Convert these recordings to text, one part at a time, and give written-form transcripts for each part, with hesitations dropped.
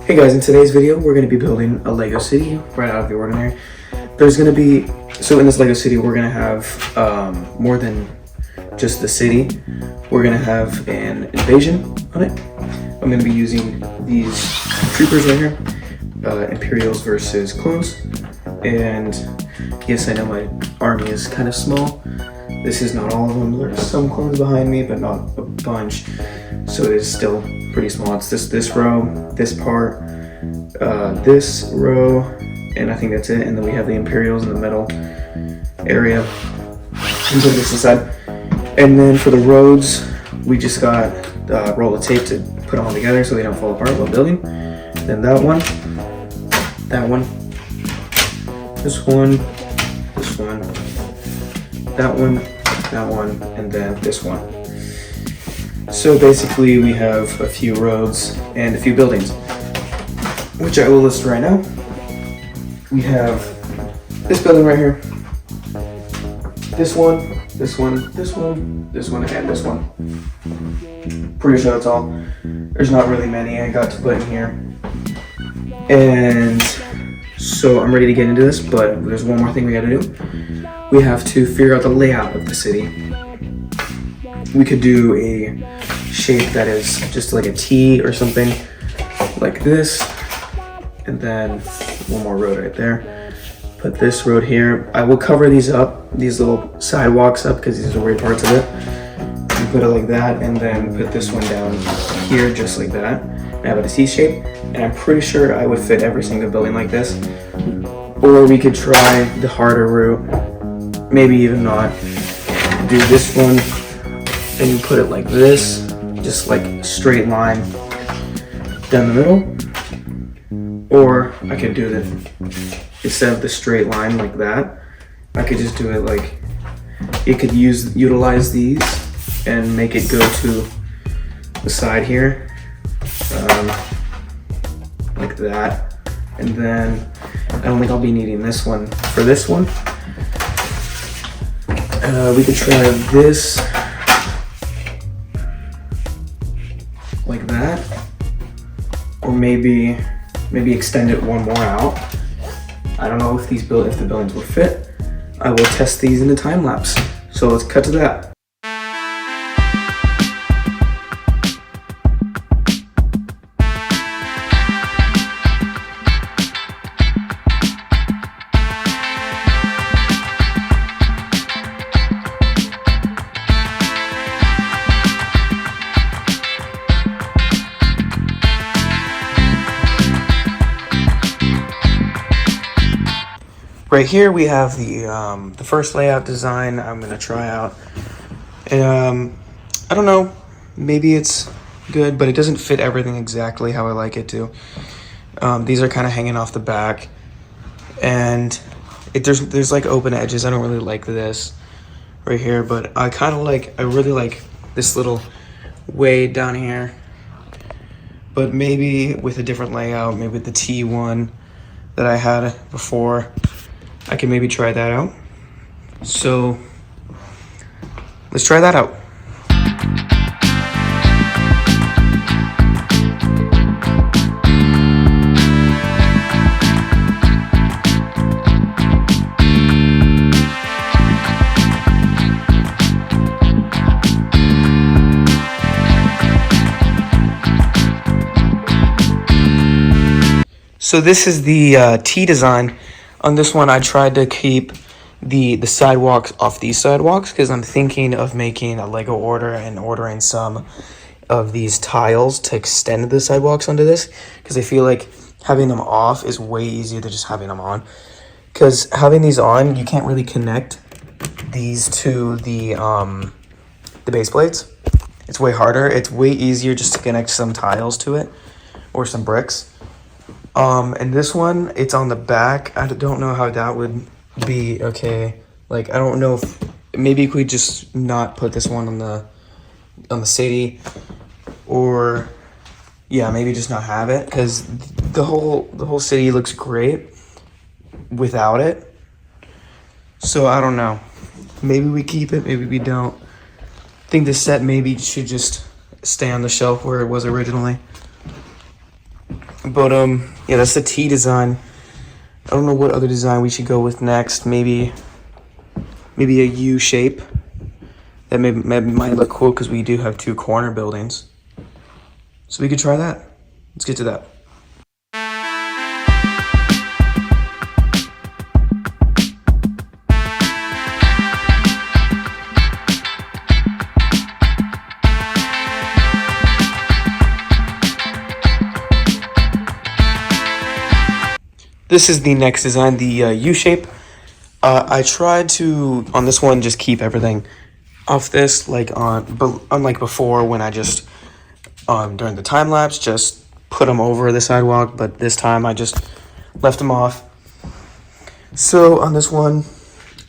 Hey guys, in today's video we're going to be building a Lego city right out of the ordinary. There's going to be, so in this Lego city we're going to have more than just the city. We're going to have an invasion on it. I'm going to be using these troopers right here, Imperials versus clones. And yes, I know my army is kind of small. This is not all of them. There's some clones behind me, but not a bunch. So it is still pretty small. It's this row, this part, this row, and I think that's it. And then we have the Imperials in the middle area. And put this aside. And then for the roads, we just got a roll of tape to put them all together so they don't fall apart while building. Then that one, this one, that one, and then this one. So basically we have a few roads and a few buildings, which I will list right now. We have this building right here, this one, and this one. Pretty sure that's all. There's not really many I got to put in here. And so I'm ready to get into this, but there's one more thing we gotta do. We have to figure out the layout of the city. We could do a shape that is just like a T or something like this, and then one more road right there. Put this road here. I will cover these up, these little sidewalks up, because these are weird parts of it. And put it like that, and then put this one down here just like that. And have it a T shape, and I'm pretty sure I would fit every single building like this. Or we could try the harder route, maybe even not. Do this one and you put it like this, just like straight line down the middle. Or I could do it instead of the straight line like that, I could just do it like, you could utilize these and make it go to the side here, like that. And then I don't think I'll be needing this one for this one. We could try this like that, or maybe extend it one more out. I don't know if the buildings will fit. I will test these in a time lapse. So let's cut to that. Right here we have the first layout design I'm gonna try out. And I don't know, maybe it's good, but it doesn't fit everything exactly how I like it to. These are kind of hanging off the back, and there's like open edges. I don't really like this right here, but I really like this little way down here. But maybe with a different layout, maybe with the T1 that I had before, I can maybe try that out. So let's try that out. So this is the T design. On this one, I tried to keep the sidewalks off these sidewalks because I'm thinking of making a Lego order and ordering some of these tiles to extend the sidewalks onto this, because I feel like having them off is way easier than just having them on. Because having these on, you can't really connect these to the base plates. It's way harder. It's way easier just to connect some tiles to it or some bricks. And this one, it's on the back. I don't know how that would be okay. Like, I don't know if maybe we just not put this one on the city, or yeah, maybe just not have it, because the whole city looks great without it. So I don't know. Maybe we keep it, maybe we don't. I think this set maybe should just stay on the shelf where it was originally. But yeah, that's the T design. I don't know what other design we should go with next. Maybe a U shape. That might look cool because we do have 2 corner buildings. So we could try that. Let's get to that. This is the next design, the U shape. I tried to, on this one, just keep everything off this, unlike before when I just, during the time lapse, just put them over the sidewalk, but this time I just left them off. So on this one,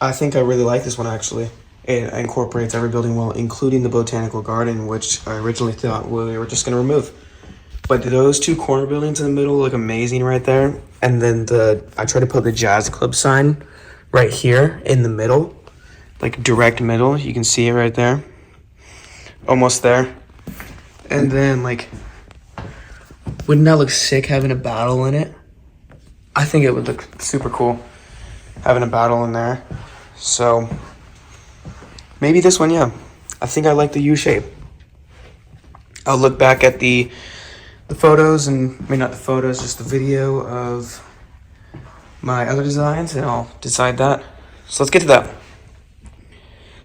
I think I really like this one actually. It incorporates every building well, including the botanical garden, which I originally thought we were just going to remove. But those 2 corner buildings in the middle look amazing right there. And then I tried to put the jazz club sign right here in the middle, like direct middle. You can see it right there, almost there. And then wouldn't that look sick having a battle in it? I think it would look super cool having a battle in there. So maybe this one, yeah. I think I like the U shape. I'll look back at the photos, and maybe not the photos, just the video of my other designs, and I'll decide that. So let's get to that.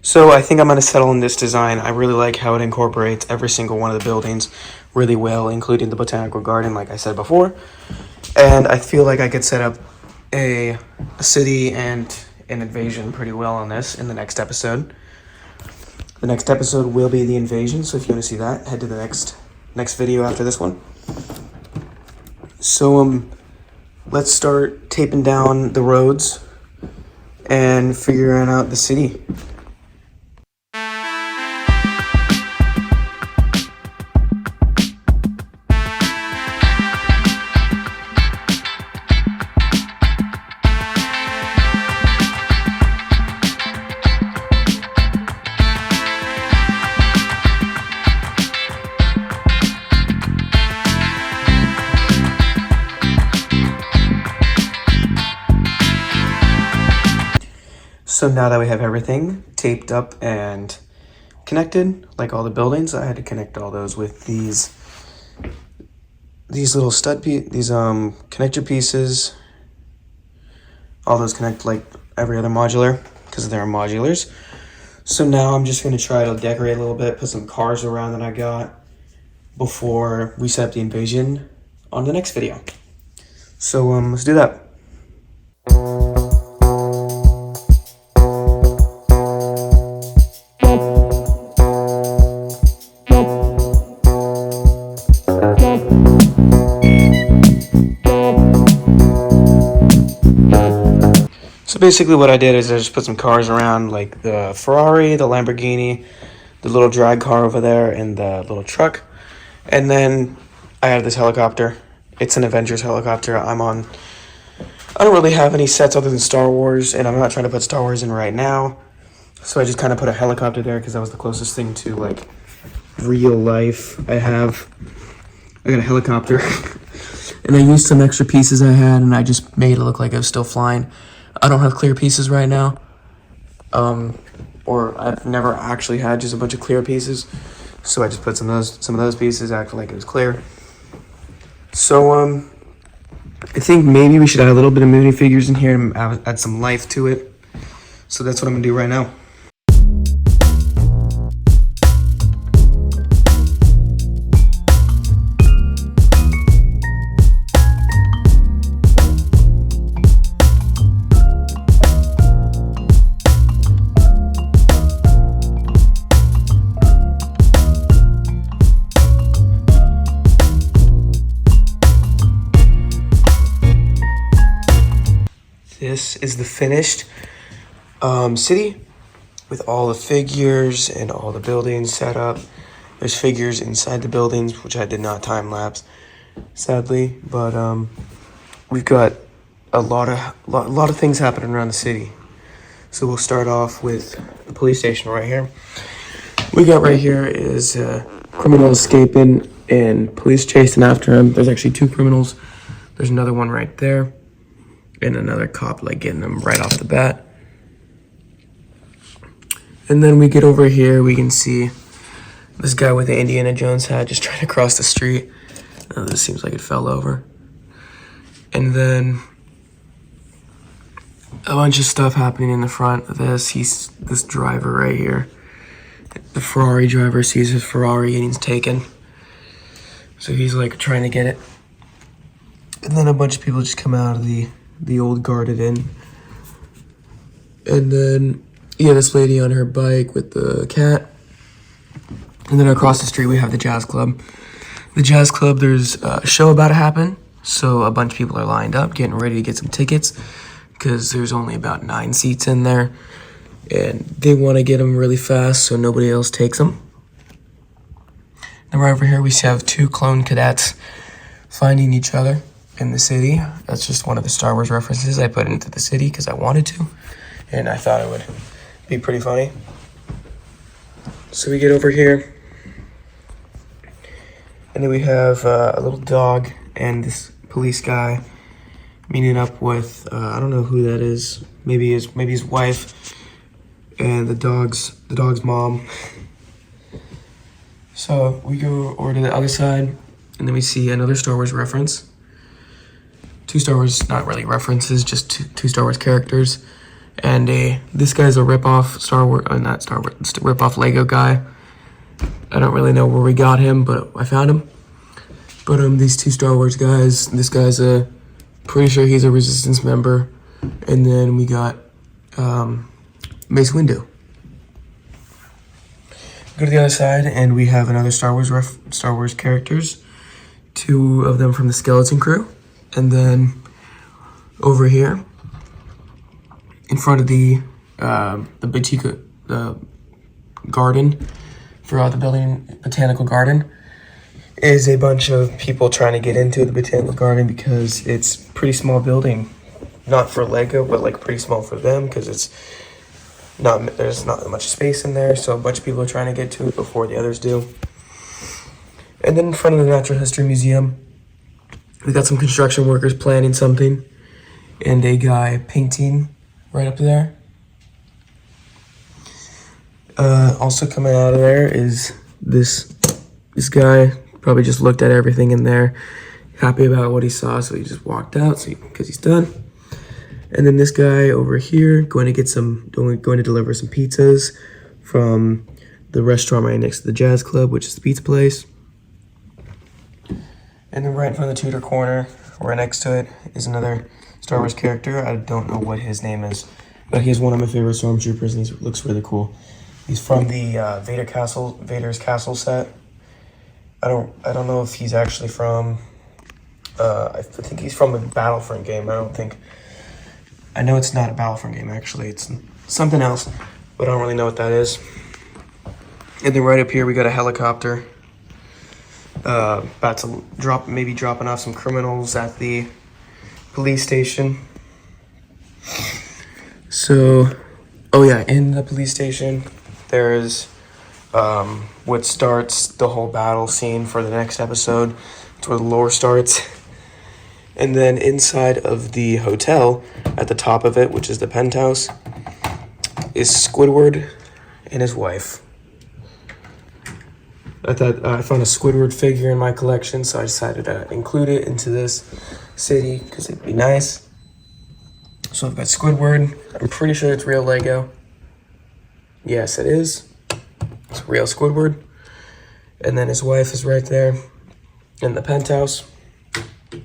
So I think I'm going to settle on this design. I really like how it incorporates every single one of the buildings really well, including the botanical garden, like I said before. And I feel like I could set up a city and an invasion pretty well on this in the next episode. The next episode will be the invasion, so if you want to see that, head to the next video after this one. So let's start taping down the roads and figuring out the city. So now that we have everything taped up and connected, like all the buildings, I had to connect all those with these little connector pieces. All those connect like every other modular because they're modulars. So now I'm just going to try to decorate a little bit, put some cars around that I got before we set up the invasion on the next video. So let's do that. So basically what I did is I just put some cars around, like the Ferrari, the Lamborghini, the little drag car over there, and the little truck. And then I have this helicopter. It's an Avengers helicopter. I don't really have any sets other than Star Wars, and I'm not trying to put Star Wars in right now. So I just kind of put a helicopter there because that was the closest thing to like real life I got a helicopter. And I used some extra pieces I had, and I just made it look like I was still flying. I don't have clear pieces right now. Or I've never actually had just a bunch of clear pieces. So I just put some of those pieces, acting like it was clear. So I think maybe we should add a little bit of minifigures in here and add some life to it. So that's what I'm gonna do right now. This is the finished city with all the figures and all the buildings set up. There's figures inside the buildings, which I did not time lapse, sadly. But we've got a lot of things happening around the city. So we'll start off with the police station right here. We got right here is criminal escaping and police chasing after him. There's actually 2 criminals. There's another one right there, and another cop like getting him right off the bat. And then we get over here, we can see this guy with the Indiana Jones hat just trying to cross the street. Oh, this seems like it fell over. And then a bunch of stuff happening in the front of this. This driver right here. The Ferrari driver sees his Ferrari getting taken. So he's like trying to get it. And then a bunch of people just come out of the old guarded inn. And then, yeah, this lady on her bike with the cat. And then across the street, we have the jazz club. The jazz club, there's a show about to happen. So a bunch of people are lined up, getting ready to get some tickets, because there's only about 9 seats in there. And they want to get them really fast so nobody else takes them. And right over here, we have 2 clone cadets finding each other in the city. That's just one of the Star Wars references I put into the city because I wanted to. And I thought it would be pretty funny. So we get over here. And then we have a little dog and this police guy meeting up with, I don't know who that is. Maybe his wife and the dog's mom. So we go over to the other side, and then we see another Star Wars reference. 2 Star Wars, not really references, just two Star Wars characters. And this guy's a rip-off rip-off Lego guy. I don't really know where we got him, but I found him. But these 2 Star Wars guys, this guy's pretty sure he's a Resistance member. And then we got Mace Windu. Go to the other side, and we have another Star Wars characters. 2 of them from the Skeleton Crew. And then over here, in front of the garden, throughout the building, botanical garden, is a bunch of people trying to get into the botanical garden because it's a pretty small building. Not for Lego, but like pretty small for them because there's not much space in there. So a bunch of people are trying to get to it before the others do. And then in front of the Natural History Museum, we got some construction workers planning something and a guy painting right up there. Also coming out of there is this guy. Probably just looked at everything in there, happy about what he saw, so he just walked out because he's done. And then this guy over here going to deliver some pizzas from the restaurant right next to the Jazz Club, which is the pizza place. And then right in front of the Tudor corner, right next to it, is another Star Wars character. I don't know what his name is, but he's one of my favorite stormtroopers, and he looks really cool. He's from the Vader's Castle set. I don't know if he's actually from. I think he's from a Battlefront game. I know it's not a Battlefront game actually. It's something else, but I don't really know what that is. And then right up here we got a helicopter. About to dropping off some criminals at the police station. So, oh yeah, in the police station, there's what starts the whole battle scene for the next episode. It's where the lore starts. And then inside of the hotel, at the top of it, which is the penthouse, is Squidward and his wife. I thought I found a Squidward figure in my collection, so I decided to include it into this city because it'd be nice. So I've got Squidward. I'm pretty sure it's real Lego. Yes, it is. It's real Squidward. And then his wife is right there in the penthouse. So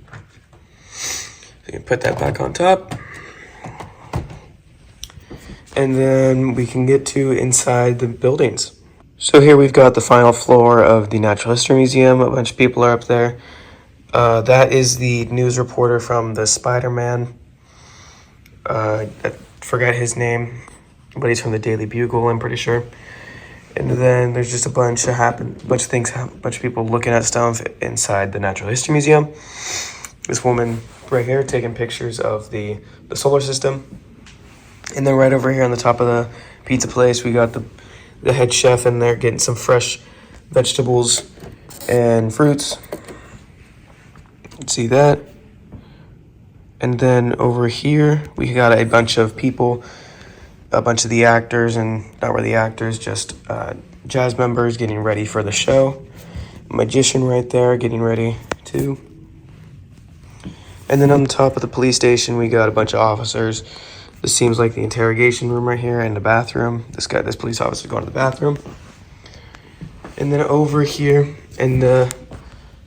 you can put that back on top. And then we can get to inside the buildings. So here we've got the final floor of the Natural History Museum. A bunch of people are up there. That is the news reporter from the Spider-Man. I forgot his name, but he's from the Daily Bugle, I'm pretty sure. And then there's just a bunch of people looking at stuff inside the Natural History Museum. This woman right here taking pictures of the solar system. And then right over here on the top of the pizza place, we got the head chef in there getting some fresh vegetables and fruits. See that? And then over here, we got a bunch of people, a bunch of the actors, and not really actors, just jazz members getting ready for the show. Magician right there getting ready too. And then on the top of the police station, we got a bunch of officers. This seems like the interrogation room right here and the bathroom. This police officer going to the bathroom. And then over here in the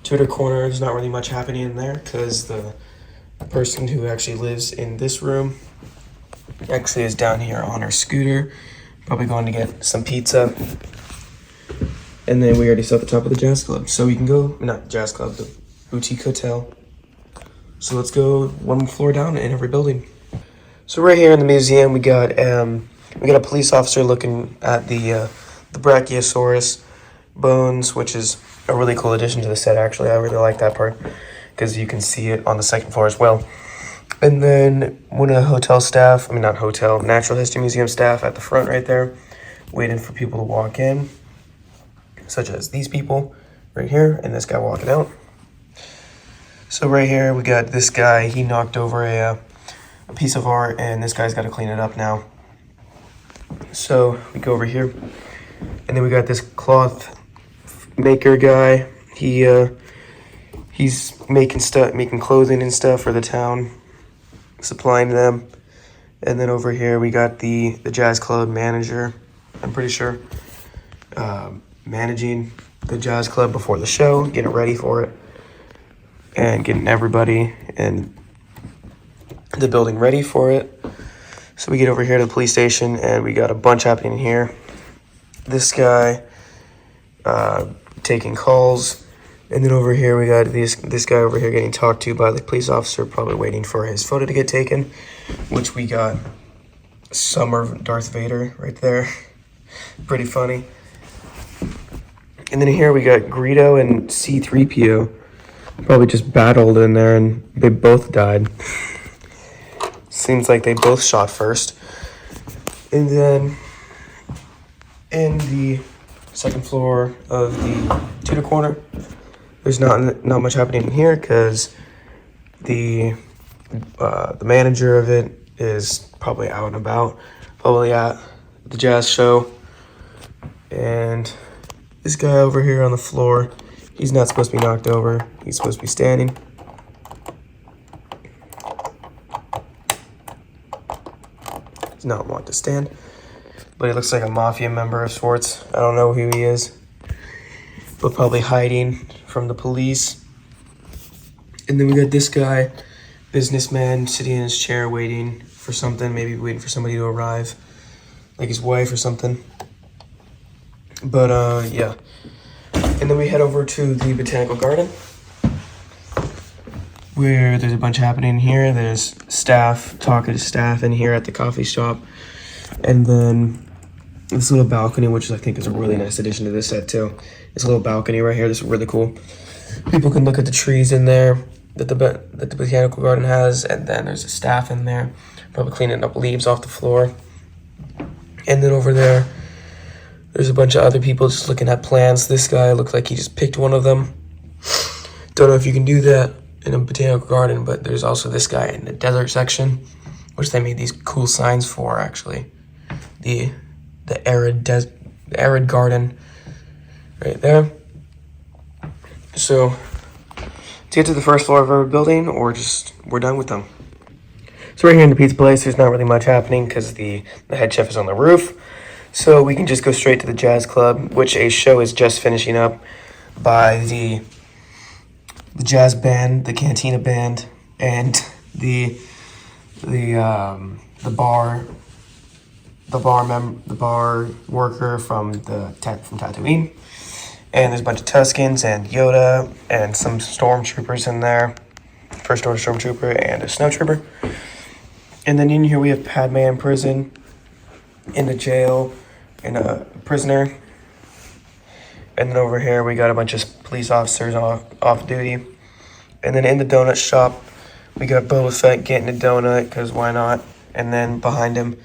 Twitter corner, there's not really much happening in there because the person who actually lives in this room actually is down here on her scooter, probably going to get some pizza. And then we already saw the top of the jazz club, so we can go, not jazz club, the boutique hotel. So let's go one floor down in every building. So right here in the museum, we got a police officer looking at the Brachiosaurus bones, which is a really cool addition to the set. Actually, I really like that part because you can see it on the second floor as well. And then one of the hotel staff, Natural History Museum staff at the front right there, waiting for people to walk in, such as these people right here and this guy walking out. So right here we got this guy. He knocked over a piece of art, and this guy's got to clean it up now. So we go over here, and then we got this cloth maker guy. He's making clothing and stuff for the town, supplying them. And then over here we got the jazz club manager, I'm pretty sure, managing the jazz club before the show, getting ready for it, and getting everybody in the building ready for it. So we get over here to the police station, and we got a bunch happening here. This guy taking calls, and then over here we got this guy over here getting talked to by the police officer, probably waiting for his photo to get taken, which we got Summer Darth Vader right there. Pretty funny. And then here we got Greedo and C-3PO. Probably just battled in there, and they both died. Seems like they both shot first. And then in the second floor of the Tudor corner, there's not much happening in here because the manager of it is probably out and about, probably at the jazz show. And this guy over here on the floor, he's not supposed to be knocked over. He's supposed to be standing. He's not want to stand, but he looks like a mafia member of sorts. I don't know who he is, but probably hiding from the police. And then we got this guy, businessman, sitting in his chair waiting for something, maybe waiting for somebody to arrive, like his wife or something. But yeah. And then we head over to the botanical garden, where there's a bunch happening here. There's staff, talking to staff in here at the coffee shop. And then this little balcony, which I think is a really nice addition to this set too. This little balcony right here, this is really cool. People can look at the trees in there that the botanical garden has. And then there's a staff in there, probably cleaning up leaves off the floor. And then over there, there's a bunch of other people just looking at plants. This guy looks like he just picked one of them. Don't know if you can do that in a botanical garden, but there's also this guy in the desert section, which they made these cool signs for, actually. The arid garden right there. So to get to the first floor of our building, or just we're done with them. So right here in the pizza place, there's not really much happening because the head chef is on the roof. So we can just go straight to the jazz club, which a show is just finishing up by the jazz band, the cantina band, and the bar worker from Tatooine. And there's a bunch of Tuskens and Yoda and some stormtroopers in there. First order stormtrooper and a snowtrooper. And then in here we have Padme in prison, in the jail, and a prisoner. And then over here we got a bunch of police officers off duty. And then in the donut shop we got Boba Fett getting a donut, because why not? And then behind him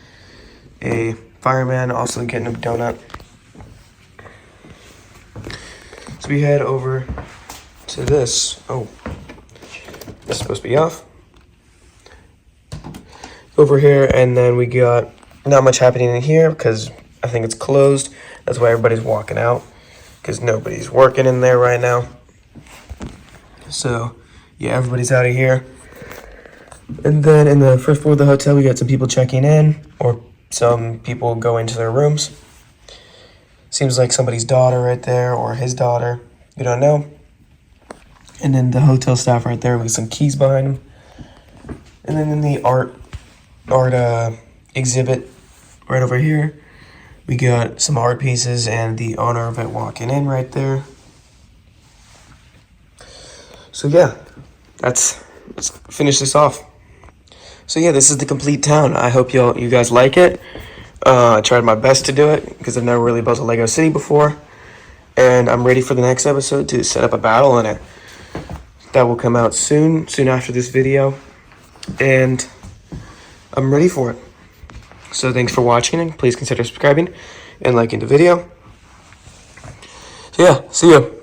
a fireman also getting a donut. So we head over to this. Oh, this is supposed to be off. Over here, and then we got not much happening in here because I think it's closed. That's why everybody's walking out, because nobody's working in there right now. So yeah, everybody's out of here. And then in the first floor of the hotel, we got some people checking in, or some people go into their rooms. Seems like somebody's daughter right there, or his daughter. We don't know. And then the hotel staff right there with some keys behind him. And then in the art exhibit right over here, we got some art pieces and the owner of it walking in right there. So yeah, let's finish this off. So yeah, this is the complete town. I hope you guys like it. I tried my best to do it because I've never really built a Lego city before, and I'm ready for the next episode to set up a battle in it. That will come out soon after this video, and I'm ready for it. So thanks for watching, and please consider subscribing and liking the video. So yeah, see ya.